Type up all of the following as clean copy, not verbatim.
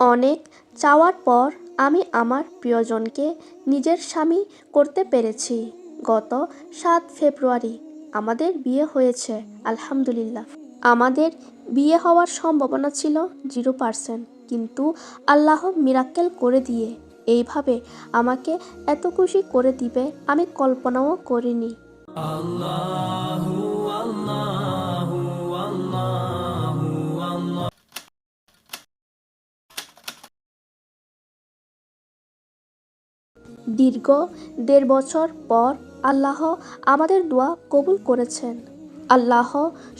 অনেক চাওয়ার পর আমি আমার প্রিয়জনকে নিজের স্বামী করতে পেরেছি। গত ৭ ফেব্রুয়ারি আমাদের বিয়ে হয়েছে, আলহামদুলিল্লাহ। আমাদের বিয়ে হওয়ার সম্ভাবনা ছিল 0%, কিন্তু আল্লাহ মিরাক্কেল করে দিয়ে এইভাবে আমাকে এত খুশি করে দিবে আমি কল্পনাও করিনি। আল্লাহু আল্লাহু আল্লাহু আল্লাহ। দীর্ঘ ১.৫ বছর পর আল্লাহ আমাদের দোয়া কবুল করেছেন। আল্লাহ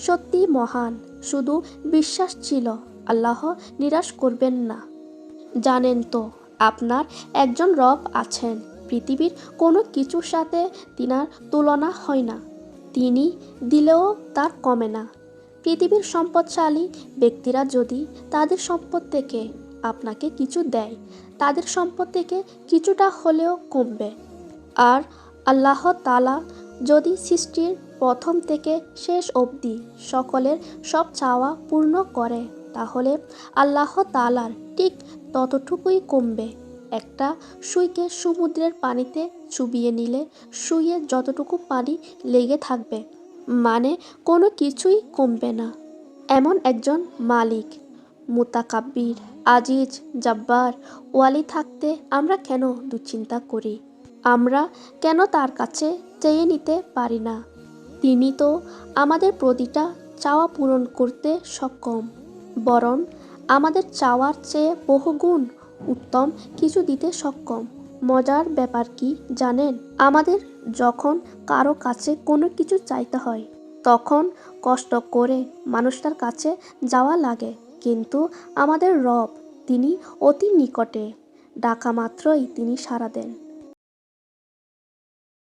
সত্যি মহান, শুধু বিশ্বাস ছিল আল্লাহ নিরাশ করবেন না। জানেন তো আপনার একজন রব আছেন, পৃথিবীর কোনো কিছুর সাথে তিনার তুলনা হয় না। তিনি দিলেও তার কমে না। পৃথিবীর সম্পদশালী ব্যক্তিরা যদি তাদের সম্পদ থেকে আপনাকে কিছু দেয়, তাদের সম্পদ থেকে কিছুটা হলেও কমবে। আর আল্লাহ তাআলা যদি সৃষ্টির প্রথম থেকে শেষ অবধি সকলের সব চাওয়া পূর্ণ করে, তাহলে আল্লাহ তাআলার ঠিক ততটুকুই কমবে। একটা সুইকে সমুদ্রের পানিতে চুবিয়ে নিলে সুইয়ে যতটুকু পানি লেগে থাকবে, মানে কোনো কিছুই কমবে না। এমন একজন মালিক, মুতাকাব্বির, আজিজ, জব্বার, ওয়ালি থাকতে আমরা কেন দুশ্চিন্তা করি? আমরা কেন তার কাছে চেয়ে নিতে পারি না? তিনি তো আমাদের প্রতিটা চাওয়া পূরণ করতে সক্ষম, বরং আমাদের চাওয়ার চেয়ে বহুগুণ উত্তম কিছু দিতে সক্ষম। মজার ব্যাপার কি জানেন? আমাদের যখন কারো কাছে কোনো কিছু চাইতে হয়, তখন কষ্ট করে মানুষটার কাছে যাওয়া লাগে, কিন্তু আমাদের রব, তিনি অতি নিকটে, ডাকা মাত্রই তিনি সাড়া দেন।